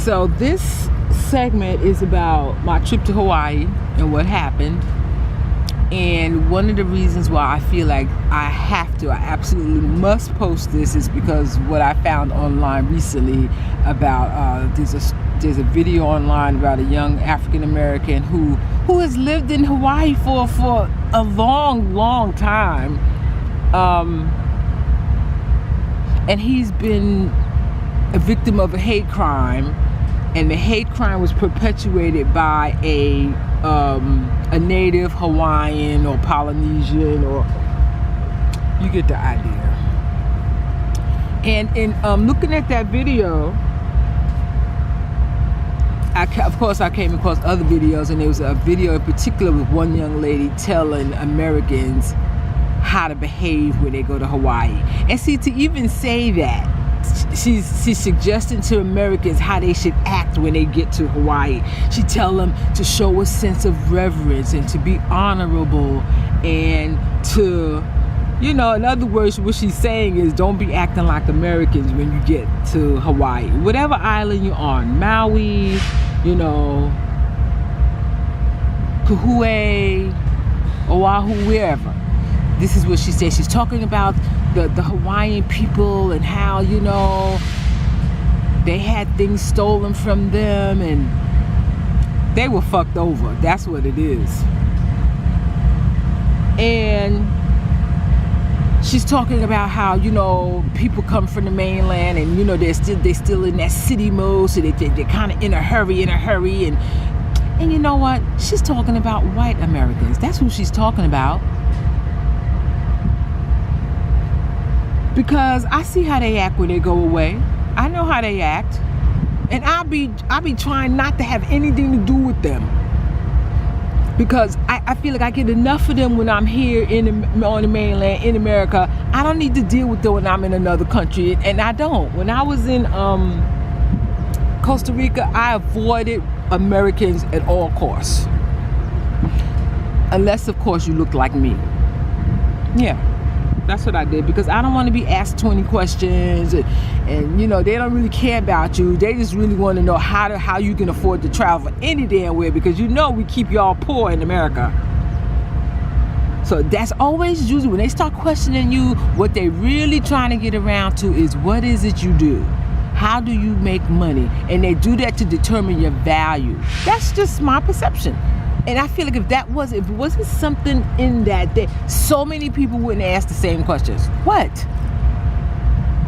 So this segment is about my trip to Hawaii and what happened. And one of the reasons why I feel like I absolutely must post this is because what I found online recently about there's a video online about a young African American who has lived in Hawaii for a long time, and he's been a victim of a hate crime, and the hate crime was perpetuated by a native Hawaiian or Polynesian, or you get the idea. And in looking at that video, of course I came across other videos, and there was a video in particular with one young lady telling Americans how to behave when they go to Hawaii. And see, to even say that, she's suggesting to Americans how they should act when they get to Hawaii. She tell them to show a sense of reverence and to be honorable, and to, in other words, what she's saying is don't be acting like Americans when you get to Hawaii. Whatever island you're on, Maui, Kauai, Oahu, wherever. This is what she said. She's talking about the Hawaiian people and how, they had things stolen from them and they were fucked over. That's what it is. And she's talking about how, people come from the mainland and, they're still in that city mode, so they're kind of in a hurry. And you know what? She's talking about white Americans. That's who she's talking about. Because I see how they act when they go away. I know how they act. And I'll be trying not to have anything to do with them. Because I feel like I get enough of them when I'm here on the mainland in America. I don't need to deal with them when I'm in another country. And I don't. When I was in Costa Rica, I avoided Americans at all costs. Unless, of course, you look like me. Yeah. That's what I did, because I don't want to be asked 20 questions and they don't really care about you. They just really want to know how you can afford to travel any damn where, because we keep y'all poor in America. So that's always usually when they start questioning you, what they really trying to get around to is what is it you do? How do you make money? And they do that to determine your value. That's just my perception. And I feel like if it wasn't something in that so many people wouldn't ask the same questions. What?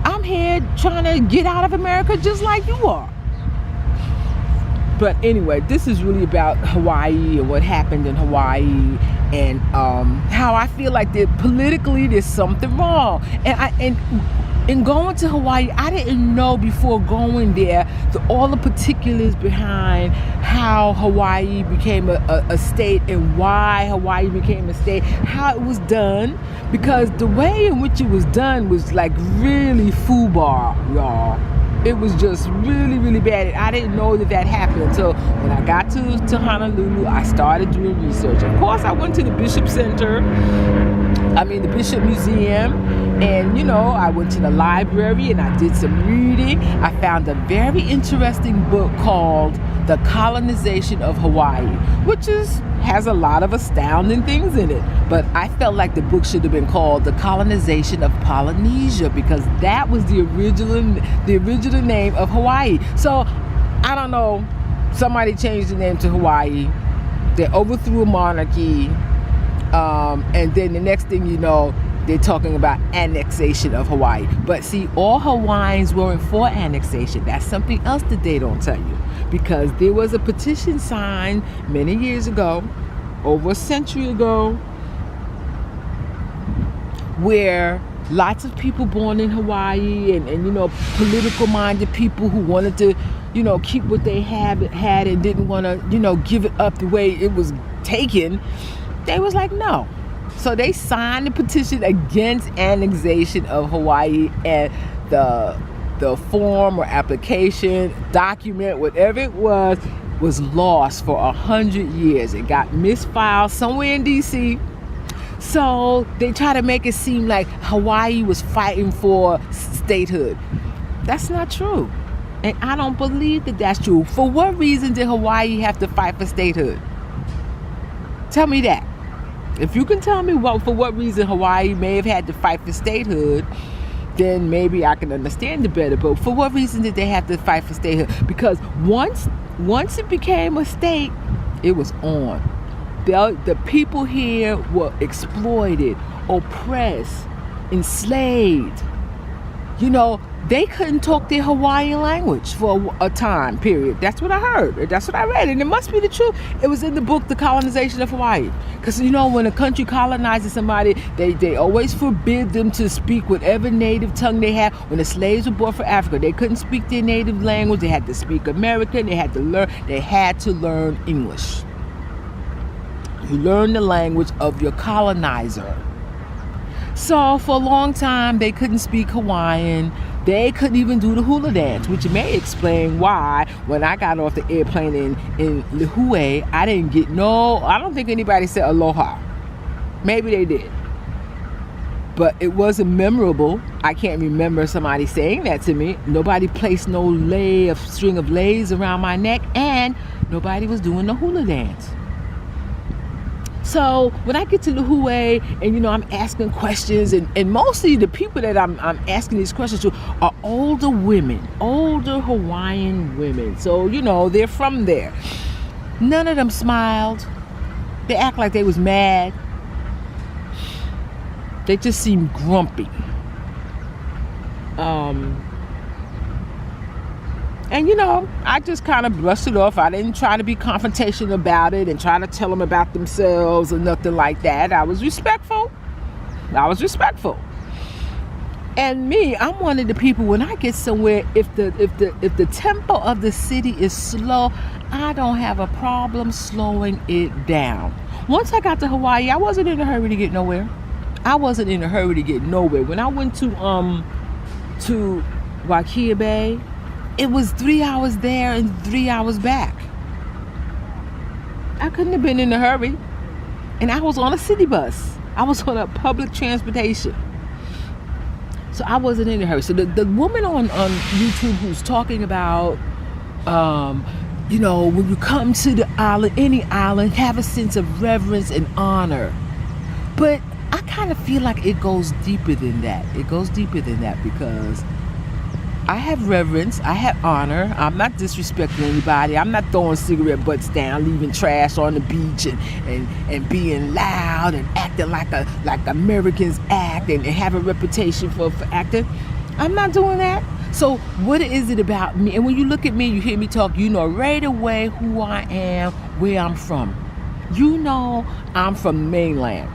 I'm here trying to get out of America just like you are. But anyway, this is really about Hawaii and what happened in Hawaii, and how I feel like politically there's something wrong. And in going to Hawaii, I didn't know before going there all the particulars behind how Hawaii became a state and why Hawaii became a state, how it was done, because the way in which it was done was like really FUBAR, y'all. It was just really, really bad. And I didn't know that happened until when I got to Honolulu. I started doing research. Of course, I went to the Bishop Museum, and I went to the library and I did some reading. I found a very interesting book called The Colonization of Hawaii, which has a lot of astounding things in it. But I felt like the book should have been called The Colonization of Polynesia, because that was the original name of Hawaii. So I don't know, somebody changed the name to Hawaii. They overthrew a monarchy, and then the next thing you know, they're talking about annexation of Hawaii. But see, all Hawaiians weren't for annexation. That's something else that they don't tell you. Because there was a petition signed many years ago, over a century ago, where lots of people born in Hawaii and political minded people who wanted to, keep what they had and didn't want to, give it up the way it was taken, they was like, no. So they signed a petition against annexation of Hawaii, and the form or application, document, whatever it was lost for 100 years. It got misfiled somewhere in DC. So they try to make it seem like Hawaii was fighting for statehood. That's not true. And I don't believe that that's true. For what reason did Hawaii have to fight for statehood? Tell me that. If you can tell me for what reason Hawaii may have had to fight for statehood, then maybe I can understand it better. But for what reason did they have to fight for statehood? Because once it became a state, it was on. The people here were exploited, oppressed, enslaved. You know, they couldn't talk their Hawaiian language for a time period. That's what I heard. That's what I read. And it must be the truth. It was in the book, The Colonization of Hawaii. Because, you know, when a country colonizes somebody, they always forbid them to speak whatever native tongue they have. When the slaves were brought from Africa, they couldn't speak their native language. They had to speak American. They had to learn English. You learn the language of your colonizer. So for a long time, they couldn't speak Hawaiian. They couldn't even do the hula dance, which may explain why when I got off the airplane in Lihue, I don't think anybody said aloha. Maybe they did. But it wasn't memorable. I can't remember somebody saying that to me. Nobody placed no string of leis around my neck, and nobody was doing the hula dance. So when I get to Lihue and, you know, I'm asking questions, and mostly the people that I'm asking these questions to are older women, older Hawaiian women. So, you know, they're from there. None of them smiled. They act like they was mad. They just seemed grumpy. And, you know, I just kind of brushed it off. I didn't try to be confrontational about it and try to tell them about themselves or nothing like that. I was respectful. And me, I'm one of the people, when I get somewhere, if the tempo of the city is slow, I don't have a problem slowing it down. Once I got to Hawaii, I wasn't in a hurry to get nowhere. When I went to Waikea Bay, it was 3 hours there and 3 hours back. I couldn't have been in a hurry. And I was on a city bus. I was on a public transportation. So I wasn't in a hurry. So the woman on YouTube who's talking about, you know, when you come to the island, any island, have a sense of reverence and honor. But I kind of feel like it goes deeper than that. Because I have reverence, I have honor. I'm not disrespecting anybody. I'm not throwing cigarette butts down, leaving trash on the beach and being loud and acting like Americans act and have a reputation for acting. I'm not doing that. So what is it about me? And when you look at me, you hear me talk, you know right away who I am, where I'm from. You know I'm from the mainland.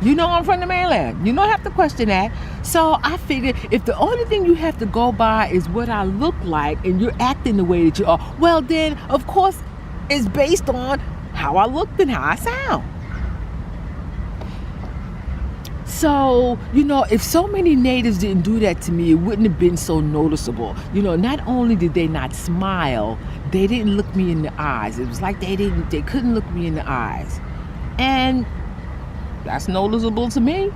You know I'm from the mainland. You don't have to question that. So I figured if the only thing you have to go by is what I look like and you're acting the way that you are, well then, of course, it's based on how I look and how I sound. So, you know, if so many natives didn't do that to me, it wouldn't have been so noticeable. You know, not only did they not smile, they didn't look me in the eyes. It was like they couldn't look me in the eyes. And that's noticeable to me.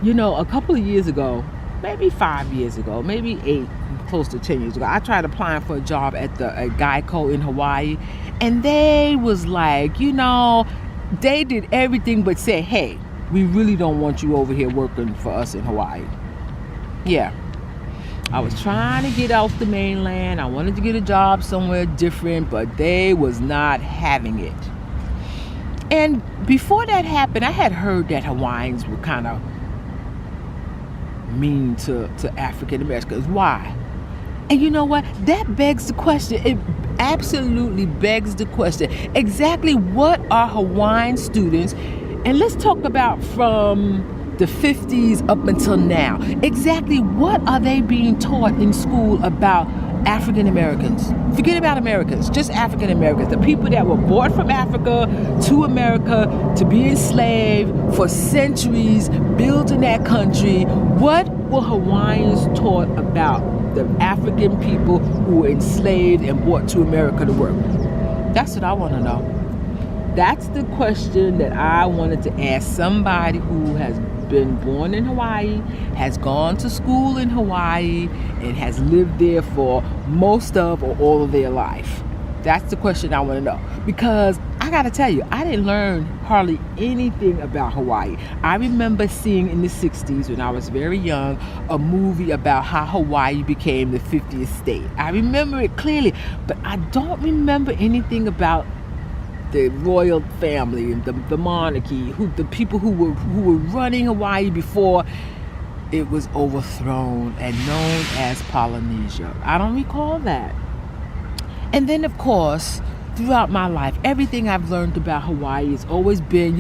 You know, a couple of years ago, maybe 5 years ago, maybe 8, close to 10 years ago, I tried applying for a job at Geico in Hawaii, and they was like, you know, they did everything but say, hey, we really don't want you over here working for us in Hawaii. Yeah. I was trying to get off the mainland. I wanted to get a job somewhere different, but they was not having it. And before that happened, I had heard that Hawaiians were kind of mean to African Americans. Why? And you know what? That begs the question. It absolutely begs the question. Exactly what are Hawaiian students, and let's talk about from the 50s up until now, exactly what are they being taught in school about African Americans? Forget about Americans, just African Americans, the people that were brought from Africa to America to be enslaved for centuries, building that country. What were Hawaiians taught about the African people who were enslaved and brought to America to work? That's what I want to know. that's the question that I wanted to ask somebody who has been born in Hawaii, has gone to school in Hawaii, and has lived there for most of or all of their life. That's the question I want to know. Because I got to tell you, I didn't learn hardly anything about Hawaii. I remember seeing in the 60s, when I was very young, a movie about how Hawaii became the 50th state. I remember it clearly, but I don't remember anything about the royal family and the monarchy, the people who were running Hawaii before it was overthrown and known as Polynesia. I don't recall that. And then, of course, throughout my life, everything I've learned about Hawaii has always been,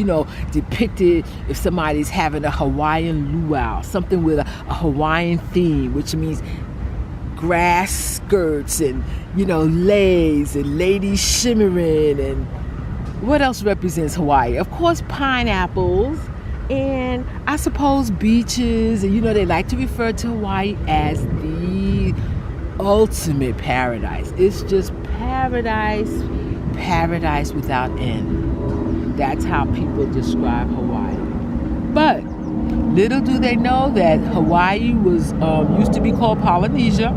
depicted if somebody's having a Hawaiian luau, something with a Hawaiian theme, which means grass skirts and, leis and ladies shimmering. And what else represents Hawaii? Of course, pineapples. And I suppose beaches. And, they like to refer to Hawaii as the ultimate paradise. It's just paradise without end. That's how people describe Hawaii. But little do they know that Hawaii was used to be called Polynesia.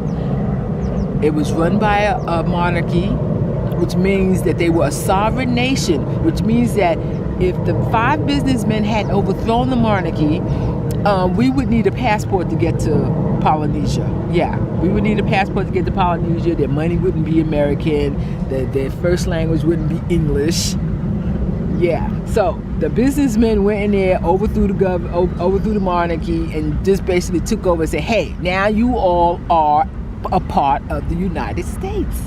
It was run by a monarchy, which means that they were a sovereign nation, which means that if the 5 businessmen had overthrown the monarchy, we would need a passport to get to Polynesia. Yeah, we would need a passport to get to Polynesia. Their money wouldn't be American. Their first language wouldn't be English. Yeah, so the businessmen went in there, overthrew the monarchy, and just basically took over and said, hey, now you all are a part of the United States.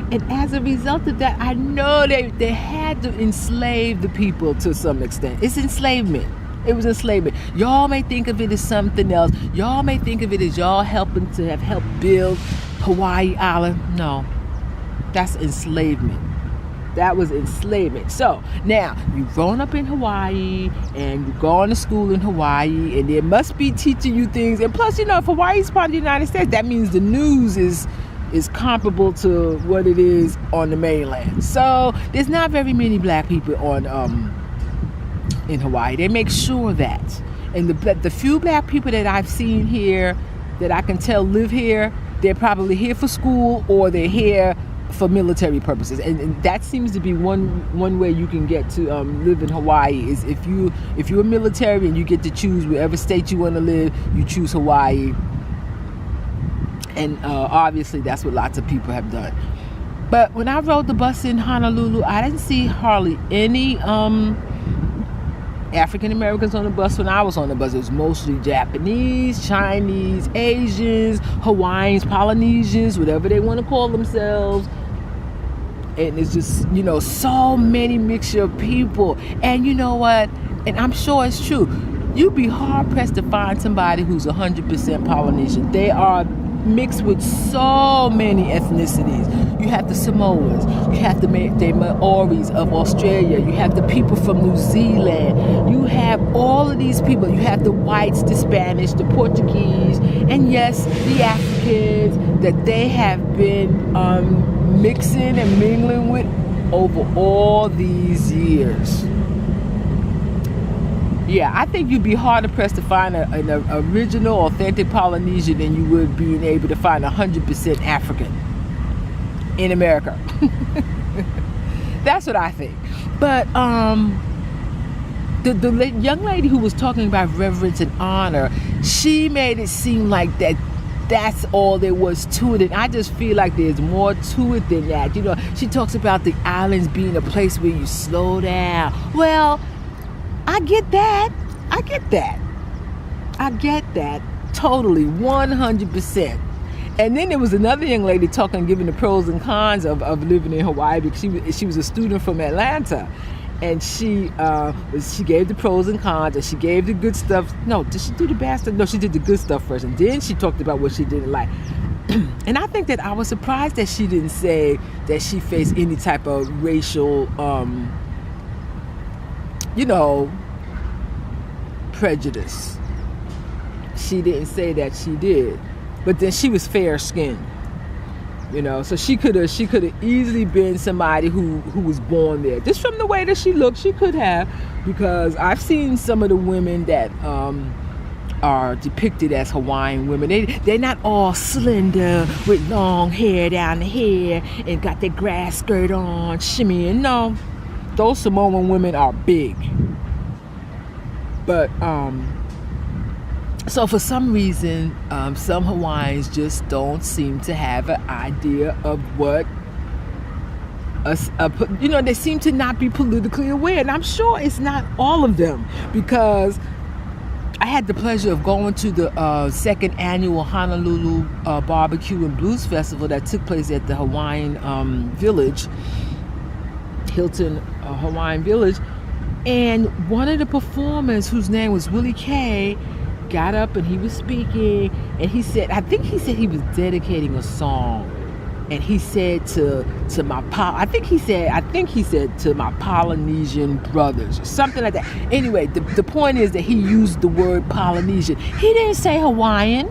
And as a result of that, I know they had to enslave the people to some extent. It's enslavement. It was enslavement. Y'all may think of it as something else. Y'all may think of it as y'all have helped build Hawaii Island. No, that's enslavement. That was enslavement. So now you've grown up in Hawaii and you've gone to school in Hawaii, and they must be teaching you things. And plus, if Hawaii's part of the United States, that means the news is comparable to what it is on the mainland. So there's not very many black people in Hawaii. They make sure that. And the few black people that I've seen here that I can tell live here, they're probably here for school or they're here for military purposes. And that seems to be one way you can get to live in Hawaii is if you're military and you get to choose wherever state you want to live, you choose Hawaii. And obviously that's what lots of people have done. But when I rode the bus in Honolulu, I didn't see hardly any African Americans on the bus. When I was on the bus, it was mostly Japanese, Chinese, Asians, Hawaiians, Polynesians, whatever they want to call themselves. And it's just, so many mixture of people. And you know what? And I'm sure it's true. You'd be hard pressed to find somebody who's 100% Polynesian. They are mixed with so many ethnicities. You have the Samoans, you have the Maoris of Australia, you have the people from New Zealand, you have all of these people. You have the whites, the Spanish, the Portuguese, and yes, the Africans that they have been mixing and mingling with over all these years. Yeah, I think you'd be harder pressed to find an original, authentic Polynesian than you would being able to find 100% African in America. That's what I think. But the young lady who was talking about reverence and honor, she made it seem like that's all there was to it. And I just feel like there's more to it than that. She talks about the islands being a place where you slow down. Well, I get that totally, 100%. And then there was another young lady giving the pros and cons of living in Hawaii, because she was a student from Atlanta, and she gave the pros and cons, and she gave the good stuff. No, did she do the bad stuff? No, she did the good stuff first, and then she talked about what she didn't like. And I think that I was surprised that she didn't say that she faced any type of racial prejudice. She didn't say that she did. But then she was fair-skinned. You know, so she could have easily been somebody who was born there. Just from the way that she looked, she could have, because I've seen some of the women that are depicted as Hawaiian women. They're not all slender with long hair down the hair and got their grass skirt on, shimmying. No, those Samoan women are big. But so for some reason, some Hawaiians just don't seem to have an idea of what they seem to not be politically aware. And I'm sure it's not all of them, because I had the pleasure of going to the second annual Honolulu Barbecue and Blues Festival that took place at the Hawaiian Village, Hilton Hawaiian Village. And one of the performers, whose name was Willie K, got up and he was speaking, and he said, I think he said he was dedicating a song, and he said to my to my Polynesian brothers or something like that. Anyway, the point is that he used the word Polynesian. He didn't say Hawaiian.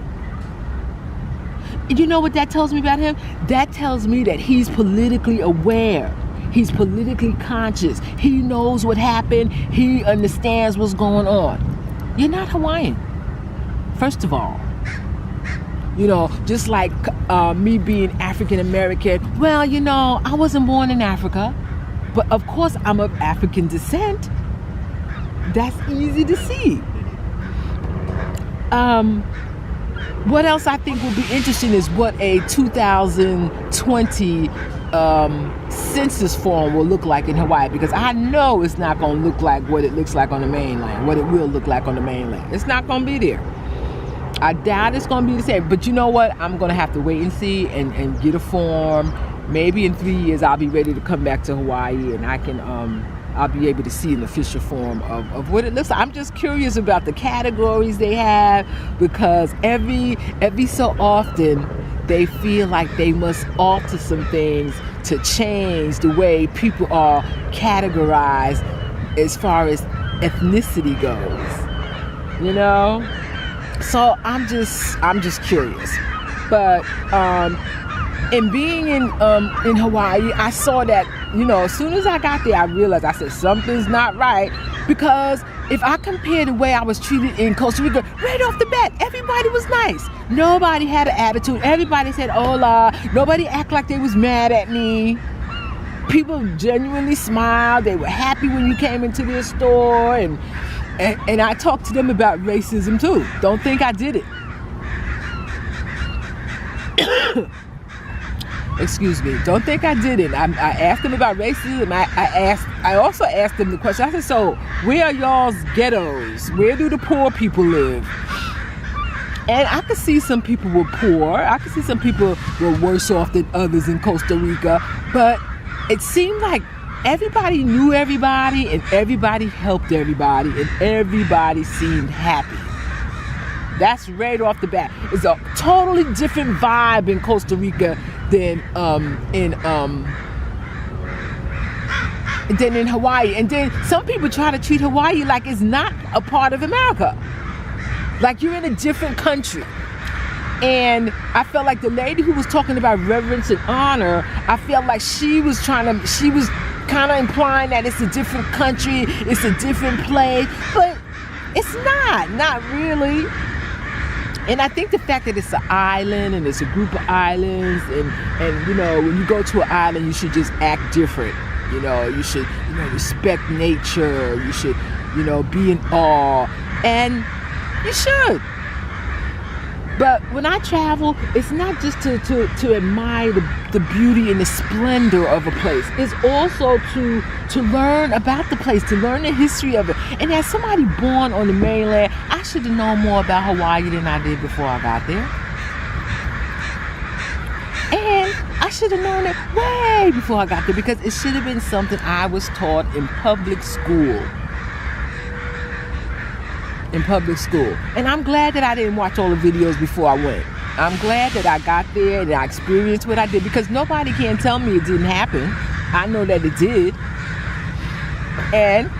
You know what that tells me about him? That tells me that he's politically aware. He's politically conscious. He knows what happened. He understands what's going on. You're not Hawaiian. First of all, you know, just like me being African American, well, you know, I wasn't born in Africa, but of course I'm of African descent. That's easy to see. What else I think will be interesting is what a 2020 census form will look like in Hawaii, because I know it's not going to look like what it looks like on the mainland, what it will look like on the mainland. It's not going to be there. I doubt it's going to be the same. But you know what? I'm going to have to wait and see and get a form. Maybe in 3 years I'll be ready to come back to Hawaii, and I can I'll be able to see an official form of what it looks like. I'm just curious about the categories they have, because every so often they feel like they must alter some things to change the way people are categorized as far as ethnicity goes. You know? So I'm just curious. But in being in Hawaii, I saw that, you know, as soon as I got there, I realized, I said, something's not right. Because if I compare the way I was treated in Costa Rica, right off the bat, everybody was nice. Nobody had an attitude. Everybody said hola. Nobody acted like they was mad at me. People genuinely smiled. They were happy when you came into their store. And I talked to them about racism too. Don't think I did it. Excuse me. Don't think I did it. I asked them about racism. I also asked them the question. I said, so where are y'all's ghettos? Where do the poor people live? And I could see some people were poor. I could see some people were worse off than others in Costa Rica. But it seemed like everybody knew everybody, and everybody helped everybody, and everybody seemed happy. That's right off the bat. It's a totally different vibe in Costa Rica than in Hawaii. And then some people try to treat Hawaii like it's not a part of America, like you're in a different country. And I felt like the lady who was talking about reverence and honor, I felt like she was kind of implying that it's a different country, it's a different place, but it's not really. And I think the fact that it's an island and it's a group of islands, and you know, when you go to an island, you should just act different. You know, you should, you know, respect nature. You should, you know, be in awe, and you should. But when I travel, it's not just to admire the beauty and the splendor of a place. It's also to learn about the place, to learn the history of it. And as somebody born on the mainland, I should have known more about Hawaii than I did before I got there. And I should have known it way before I got there, because it should have been something I was taught in public school. And I'm glad that I didn't watch all the videos before I went. I'm glad that I got there and I experienced what I did, because nobody can tell me it didn't happen. I know that it did. And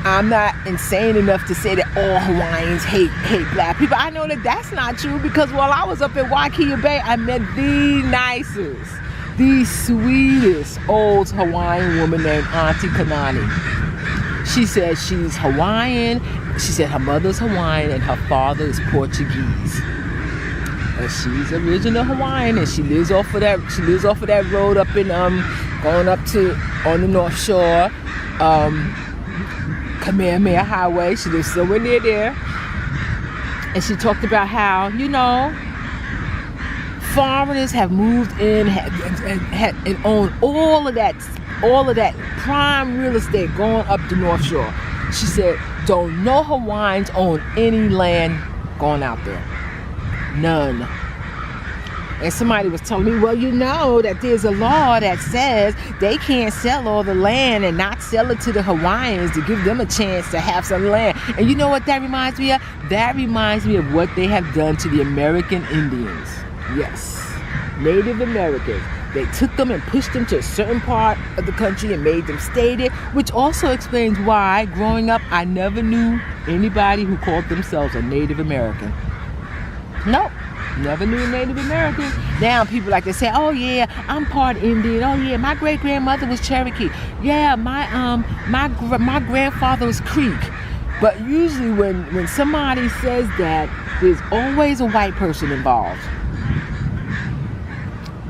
I'm not insane enough to say that all Hawaiians hate black people. I know that that's not true, because while I was up in Waikiki Bay, I met the nicest, the sweetest old Hawaiian woman named Auntie Kanani. She said she's Hawaiian. She said her mother's Hawaiian and her father is Portuguese. But she's original Hawaiian, and she lives off of that. She lives off of that road up in going up to on the North Shore, Kamehameha Highway. She lives somewhere near there, and she talked about how, you know, foreigners have moved in and own all of that prime real estate going up the North Shore. She said, don't no Hawaiians own any land going out there. None. And somebody was telling me, well, you know that there's a law that says they can't sell all the land and not sell it to the Hawaiians to give them a chance to have some land. And you know what that reminds me of? That reminds me of what they have done to the American Indians. Yes, Native Americans. They took them and pushed them to a certain part of the country and made them stay there, which also explains why, growing up, I never knew anybody who called themselves a Native American. Nope, never knew a Native American. Now people like to say, oh yeah, I'm part Indian. Oh yeah, my great-grandmother was Cherokee. Yeah, my grandfather was Creek. But usually when somebody says that, there's always a white person involved.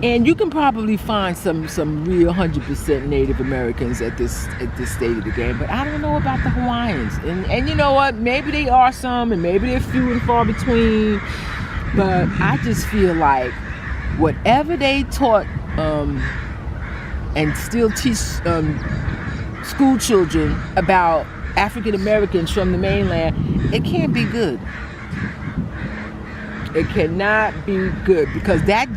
And you can probably find some real 100% Native Americans at this state of the game, but I don't know about the Hawaiians. And you know what? Maybe they are some, and maybe they're few and far between. But I just feel like whatever they taught and still teach school children about African Americans from the mainland, it can't be good. It cannot be good, because that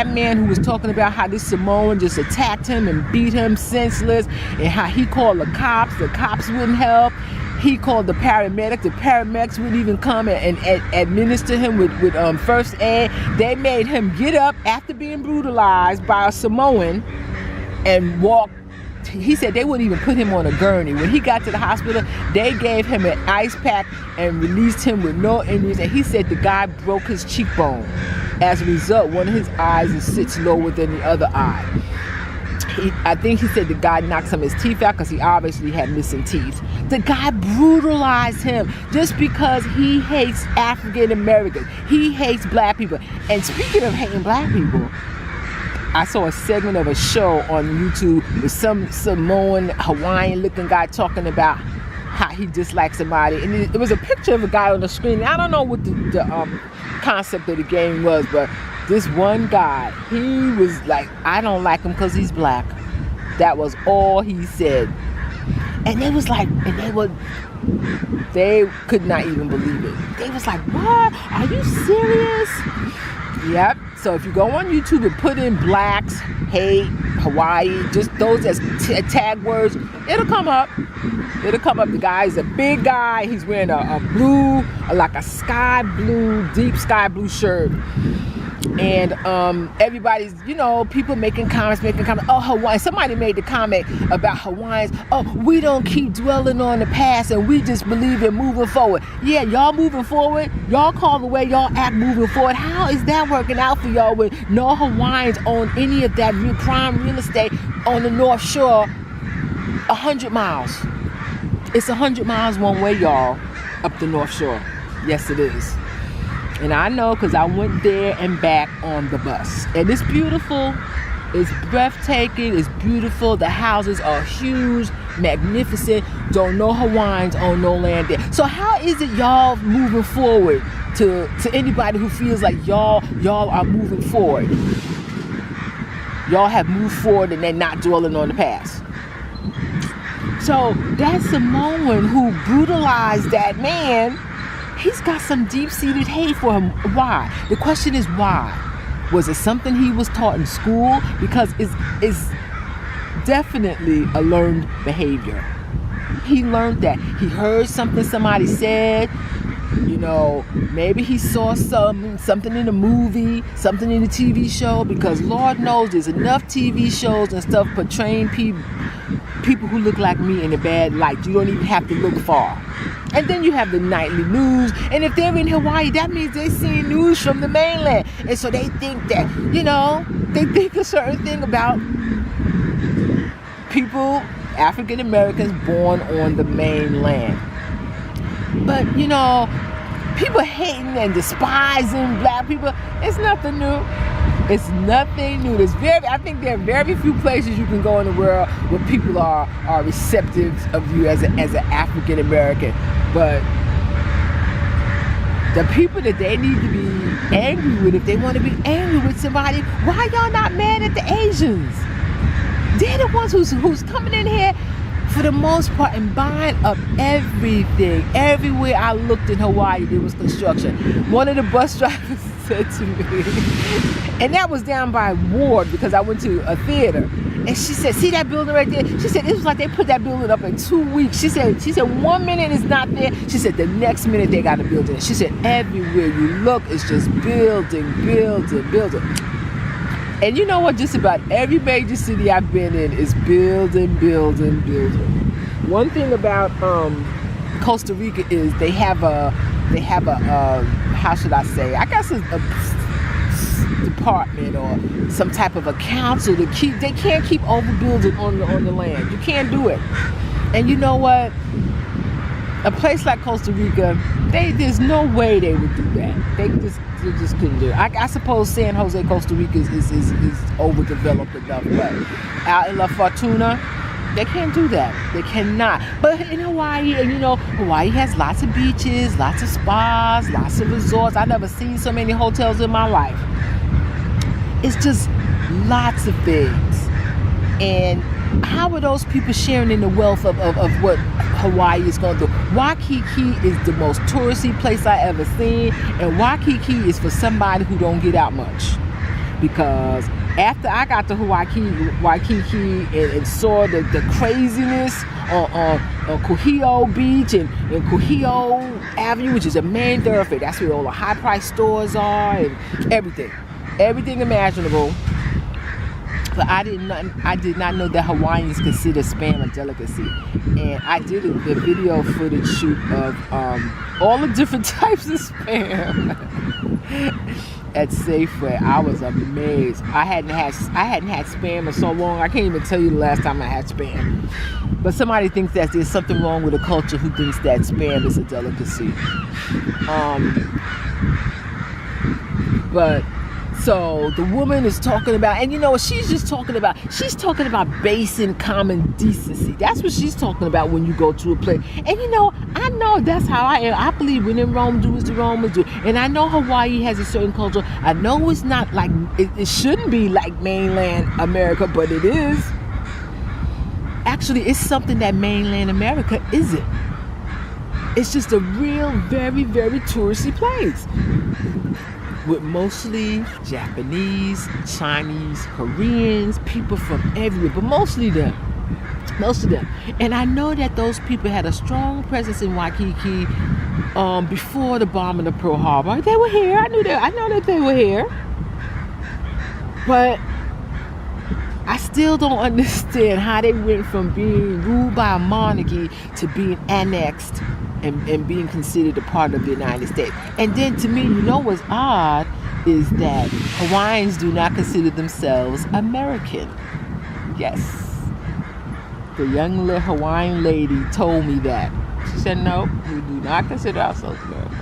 man who was talking about how this Samoan just attacked him and beat him senseless, and how he called the cops wouldn't help. He called the paramedics wouldn't even come and administer him with first aid. They made him get up after being brutalized by a Samoan and walk. He said they wouldn't even put him on a gurney. When he got to the hospital, they gave him an ice pack and released him with no injuries. And he said the guy broke his cheekbone. As a result, one of his eyes sits lower than the other eye. I think he said the guy knocked some of his teeth out because he obviously had missing teeth. The guy brutalized him just because he hates African Americans. He hates black people. And speaking of hating black people, I saw a segment of a show on YouTube with some Samoan Hawaiian looking guy talking about how he dislikes somebody, and it was a picture of a guy on the screen. I don't know what the concept of the game was, but this one guy, he was like, I don't like him because he's black. That was all he said. And they was like, they could not even believe it. They was like, what? Are you serious? Yep. So if you go on YouTube and put in blacks, hate, Hawaii, just those as tag words, it'll come up. It'll come up. The guy's a big guy. He's wearing a blue, like a sky blue, deep sky blue shirt. And everybody's, you know, people making comments. Oh, Hawaii. Somebody made the comment about Hawaiians. Oh, we don't keep dwelling on the past, and we just believe in moving forward. Yeah, y'all moving forward. Y'all call the way y'all act moving forward. How is that working out for y'all when no Hawaiians own any of that prime real estate on the North Shore? 100 miles. It's 100 miles one way, y'all, up the North Shore. Yes, it is. And I know because I went there and back on the bus. And it's beautiful. It's breathtaking. It's beautiful. The houses are huge, magnificent. Don't know Hawaiians own no land there. So how is it y'all moving forward to anybody who feels like y'all are moving forward? Y'all have moved forward and they're not dwelling on the past. So that Samoan who brutalized that man, he's got some deep-seated hate for him. Why? The question is why? Was it something he was taught in school? Because it's definitely a learned behavior. He learned that. He heard something somebody said. You know, maybe he saw something in a movie, something in a TV show, because Lord knows there's enough TV shows and stuff portraying people who look like me in a bad light. You don't even have to look far. And then you have the nightly news. And if they're in Hawaii, that means they're seeing news from the mainland. And so they think that, they think a certain thing about people, African Americans born on the mainland. But, people hating and despising black people, it's nothing new. It's nothing new. I think there are very few places you can go in the world where people are receptive of you as an African American. But the people that they need to be angry with, if they want to be angry with somebody, why y'all not mad at the Asians? They're the ones who's coming in here for the most part and buying up everything. Everywhere I looked in Hawaii, there was construction. One of the bus drivers said to me, and that was down by Ward because I went to a theater. And she said, see that building right there? She said, it was like they put that building up in 2 weeks. She said 1 minute it's not there. She said the next minute they got a building. She said everywhere you look, it's just building. And you know what? Just about every major city I've been in is building. One thing about Costa Rica is they have a how should I say? I guess it's a department or some type of a council they can't keep overbuilding on the land. You can't do it. And you know what? A place like Costa Rica, there's no way they would do that. They just couldn't do it. I suppose San Jose, Costa Rica is overdeveloped enough, but out in La Fortuna, they can't do that. They cannot. But in Hawaii, and Hawaii has lots of beaches, lots of spas, lots of resorts. I've never seen so many hotels in my life. It's just lots of things. And how are those people sharing in the wealth of what Hawaii is going to do? Waikiki is the most touristy place I ever seen, and Waikiki is for somebody who don't get out much. Because after I got to Waikiki and saw the craziness on Kuhio Beach and Kuhio Avenue, which is a main thoroughfare, that's where all the high-priced stores are and everything imaginable. But I did not know that Hawaiians consider Spam a delicacy. And I did a video footage shoot of all the different types of Spam at Safeway. I was amazed. I hadn't had Spam in so long. I can't even tell you the last time I had Spam. But somebody thinks that there's something wrong with a culture who thinks that Spam is a delicacy. But so the woman is talking about, and what she's talking about basic common decency. That's what she's talking about when you go to a place. And I know that's how I am. I believe when in Rome, do as the Romans do. And I know Hawaii has a certain culture. I know it's not like, it shouldn't be like mainland America, but it is. Actually, it's something that mainland America isn't. It's just a real, very, very touristy place. With mostly Japanese, Chinese, Koreans, people from everywhere, but mostly them. Most of them. And I know that those people had a strong presence in Waikiki before the bombing of Pearl Harbor. They were here. I know that they were here. But I still don't understand how they went from being ruled by a monarchy to being annexed and being considered a part of the United States. And then to me, what's odd is that Hawaiians do not consider themselves American. Yes. The young little Hawaiian lady told me that. She said, no, we do not consider ourselves American.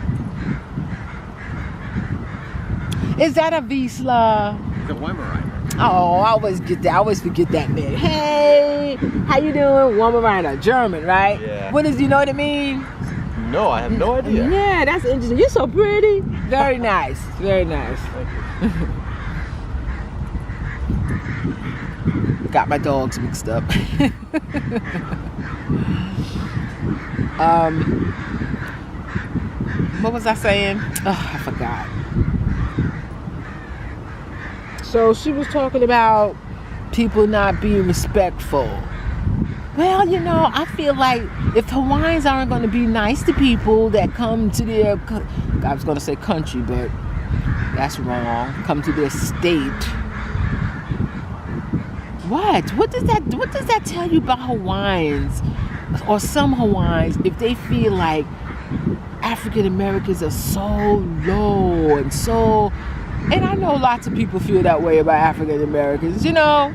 Is that a Wiesler? It's a Weimaraner. Oh, I always get that. I always forget that name. Hey, how you doing? Weimaraner, German, right? Yeah. What is, you know what it means? No, I have no idea. Yeah, that's interesting. You're so pretty. Very nice. Very nice. Thank you. Got my dogs mixed up. What was I saying? Oh, I forgot. So she was talking about people not being respectful. Well, I feel like if Hawaiians aren't going to be nice to people that come to their, I was going to say country, but that's wrong, come to their state, What does that tell you about Hawaiians or some Hawaiians if they feel like African Americans are so low and so, and I know lots of people feel that way about African Americans, you know,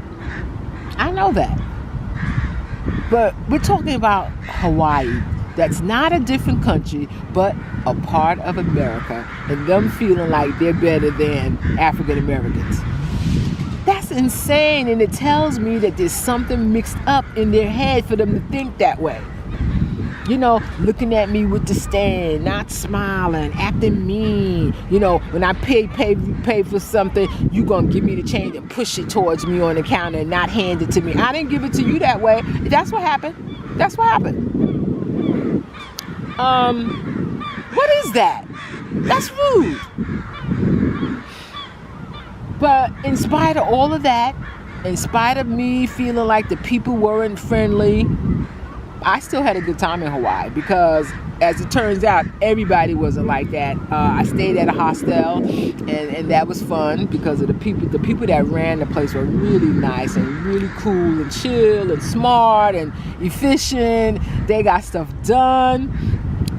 I know that. But we're talking about Hawaii. That's not a different country, but a part of America, and them feeling like they're better than African Americans. That's insane, and it tells me that there's something mixed up in their head for them to think that way. You know, looking at me with disdain, not smiling, acting mean. You know, when I pay for something, you gonna give me the change and push it towards me on the counter and not hand it to me. I didn't give it to you that way. That's what happened. That's what happened. What is that? That's rude. But in spite of all of that, in spite of me feeling like the people weren't friendly, I still had a good time in Hawaii because, as it turns out, everybody wasn't like that. I stayed at a hostel, and that was fun because of the people. The people that ran the place were really nice and really cool and chill and smart and efficient. They got stuff done,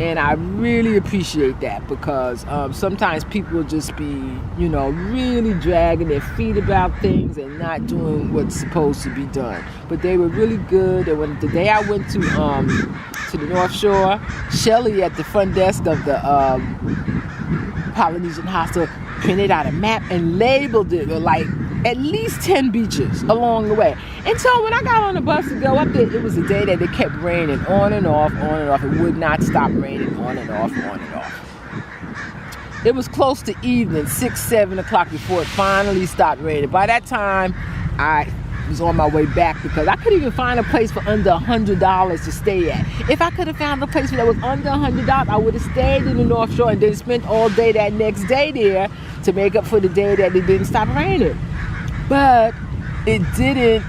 and I really appreciate that because sometimes people just be, you know, really dragging their feet about things and not doing what's supposed to be done. But they were really good. And when the day I went to the North Shore, Shelly at the front desk of the Polynesian hostel printed out a map and labeled it like at least 10 beaches along the way. And so when I got on the bus to go up there, it was a day that it kept raining on and off, on and off. It would not stop raining on and off, on and off. It was close to evening, 6, 7 o'clock before it finally stopped raining. By that time, I was on my way back because I couldn't even find a place for under $100 to stay at. If I could have found a place that was under $100, I would have stayed in the North Shore and then spent all day that next day there to make up for the day that it didn't stop raining. But it didn't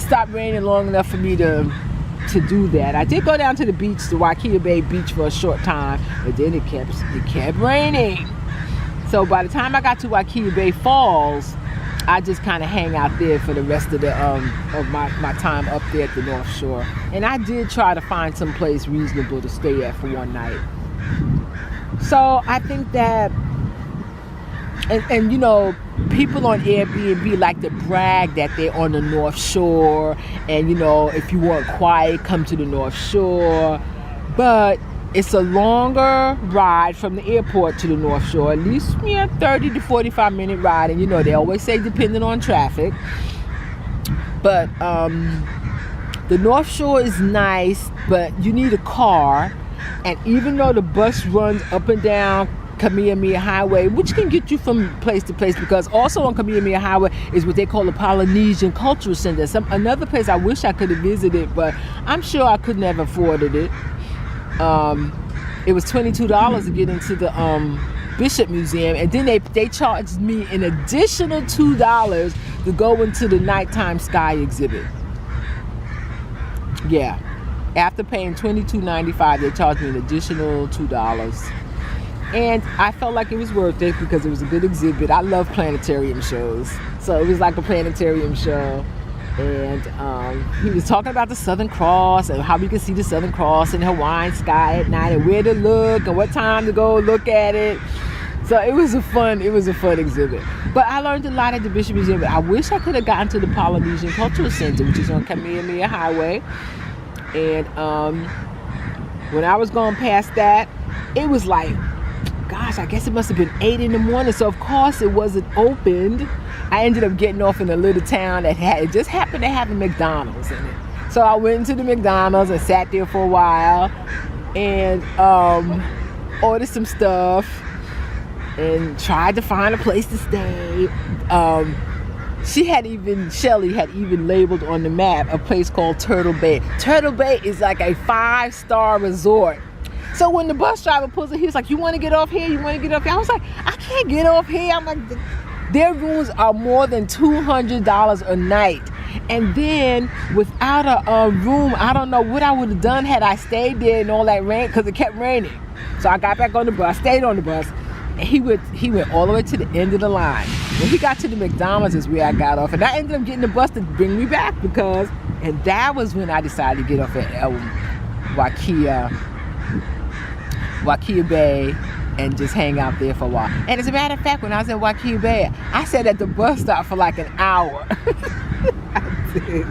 stop raining long enough for me to do that. I did go down to the beach, the Waikiki Bay beach, for a short time, but then it kept raining. So by the time I got to Waikiki Bay Falls, I just kind of hang out there for the rest of the of my time up there at the North Shore. And I did try to find some place reasonable to stay at for one night. So I think that, and you know, people on Airbnb like to brag that they're on the North Shore, and you know, if you want quiet, come to the North Shore. But it's a longer ride from the airport to the North Shore, at least 30 to 45 minute ride. And you know, they always say depending on traffic. But the North Shore is nice, but you need a car. And even though the bus runs up and down Kamehameha Highway, which can get you from place to place, because also on Kamehameha Highway is what they call the Polynesian Cultural Center. Another place I wish I could have visited, but I'm sure I could never afforded it. It was $22 to get into the Bishop Museum, and then they charged me an additional $2 to go into the nighttime sky exhibit. Yeah, after paying $22.95, they charged me an additional $2. And I felt like it was worth it because it was a good exhibit. I love planetarium shows, so it was like a planetarium show. And he was talking about the Southern Cross and how we could see the Southern Cross in the Hawaiian sky at night, and where to look and what time to go look at it. So it was a fun exhibit. But I learned a lot at the Bishop Museum. I wish I could have gotten to the Polynesian Cultural Center, which is on Kamehameha Highway. And when I was going past that, it was like, gosh, I guess it must have been 8 in the morning. So of course it wasn't opened. I ended up getting off in a little town that it just happened to have a McDonald's in it. So I went into the McDonald's and sat there for a while and ordered some stuff and tried to find a place to stay. Shelly had even labeled on the map a place called Turtle Bay. Turtle Bay is like a 5-star resort. So when the bus driver pulls it, he was like, "You want to get off here? You want to get off here?" I was like, "I can't get off here." I'm like, their rooms are more than $200 a night. And then without a room, I don't know what I would have done had I stayed there in all that rain, because it kept raining. So I got back on the bus, stayed on the bus, he went all the way to the end of the line. When he got to the McDonald's is where I got off, and I ended up getting the bus to bring me back and that was when I decided to get off at Waikia Bay and just hang out there for a while. And as a matter of fact, when I was in Waikia Bay, I sat at the bus stop for like an hour. I did.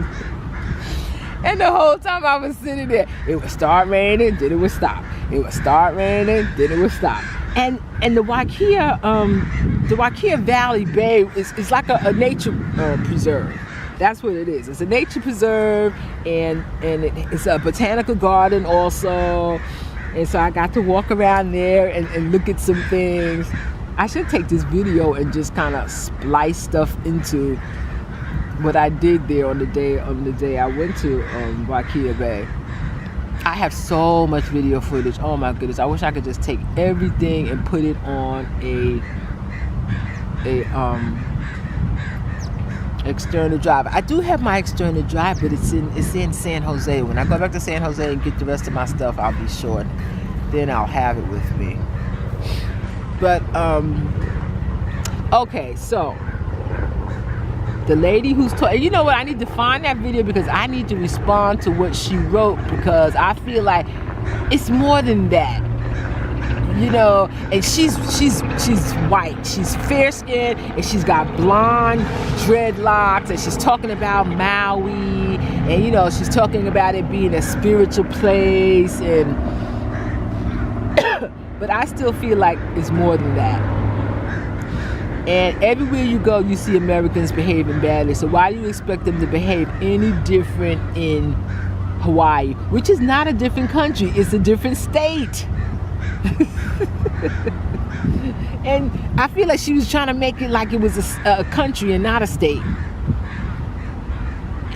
And the whole time I was sitting there, it would start raining, then it would stop. It would start raining, then it would stop. And the Waikia Valley Bay is like a nature preserve. That's what it is. It's a nature preserve, and it's a botanical garden also. And so I got to walk around there and look at some things. I should take this video and just kind of splice stuff into what I did there on the day I went to Waikia Bay. I have so much video footage. Oh my goodness! I wish I could just take everything and put it on a external drive. I do have my external drive, but it's in San Jose. When I go back to San Jose and get the rest of my stuff, I'll be sure. Then I'll have it with me. But okay, so the lady who's talking, you know what, I need to find that video because I need to respond to what she wrote, because I feel like it's more than that, you know. And she's white, she's fair skinned, and she's got blonde dreadlocks, and she's talking about Maui, and you know, she's talking about it being a spiritual place, and but I still feel like it's more than that. And everywhere you go, you see Americans behaving badly. So why do you expect them to behave any different in Hawaii, which is not a different country, it's a different state? And I feel like she was trying to make it like it was a country and not a state.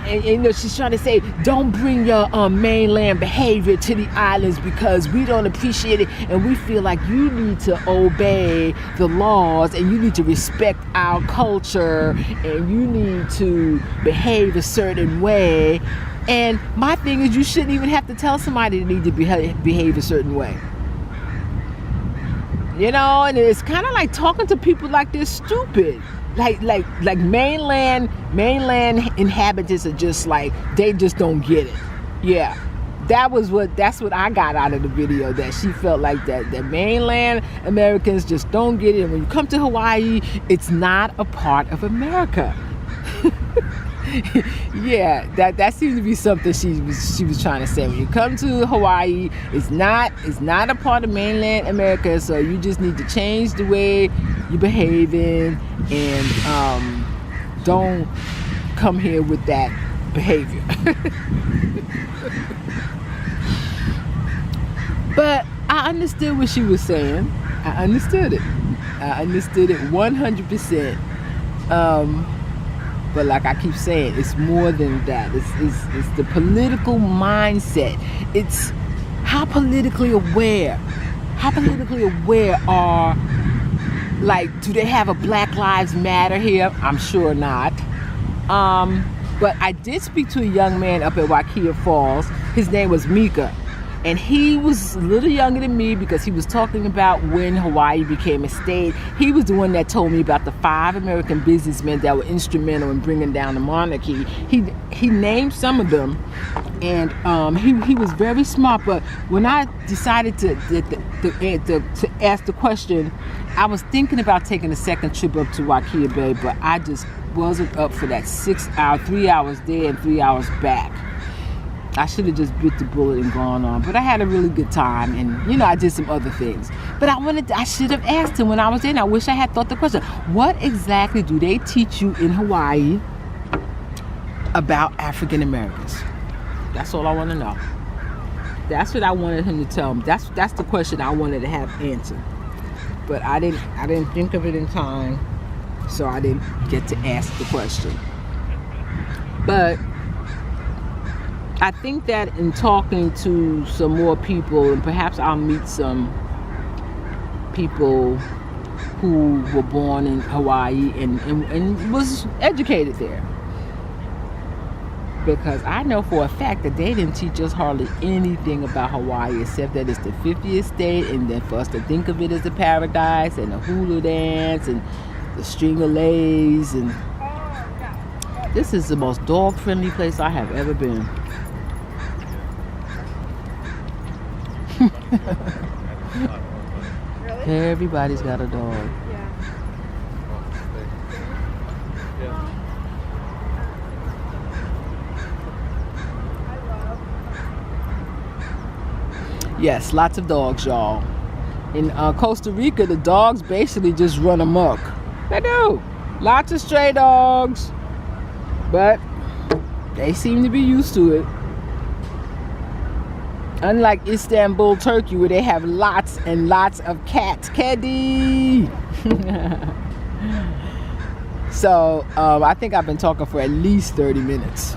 And you know, she's trying to say, don't bring your mainland behavior to the islands because we don't appreciate it, and we feel like you need to obey the laws and you need to respect our culture and you need to behave a certain way. And my thing is, you shouldn't even have to tell somebody they need to behave a certain way. You know, and it's kind of like talking to people like they're stupid. Like mainland inhabitants are just like, they just don't get it. Yeah, that's what I got out of the video, that she felt like that mainland Americans just don't get it. And when you come to Hawaii, it's not a part of America. Yeah, that seems to be something she was trying to say. When you come to Hawaii, it's not a part of mainland America, so you just need to change the way you're behaving, and don't come here with that behavior. But I understood what she was saying. I understood it 100%. But like I keep saying, it's more than that. It's the political mindset. It's how politically aware are, like, do they have a Black Lives Matter here? I'm sure not. But I did speak to a young man up at Waikia Falls. His name was Mika. And he was a little younger than me because he was talking about when Hawaii became a state. He was the one that told me about the 5 American businessmen that were instrumental in bringing down the monarchy. He named some of them, and he was very smart. But when I decided to ask the question, I was thinking about taking a second trip up to Waikia Bay, but I just wasn't up for that 6 hour, 3 hours there and 3 hours back. I should have just bit the bullet and gone on, but I had a really good time, and you know, I did some other things. But I should have asked him when I was there, and I wish I had thought the question: what exactly do they teach you in Hawaii about African Americans? That's all I want to know. That's what I wanted him to tell me. That's the question I wanted to have answered. But I didn't think of it in time, so I didn't get to ask the question. But I think that in talking to some more people, and perhaps I'll meet some people who were born in Hawaii and was educated there. because I know for a fact that they didn't teach us hardly anything about Hawaii except that it's the 50th state, and then for us to think of it as a paradise, and the hula dance and the string of lays, and this is the most dog friendly place I have ever been. Everybody's got a dog. Yes, lots of dogs, y'all. In Costa Rica, the dogs basically just run amok. They do. Lots of stray dogs. But they seem to be used to it. Unlike Istanbul, Turkey, where they have lots and lots of cats. Caddy! So, I think I've been talking for at least 30 minutes.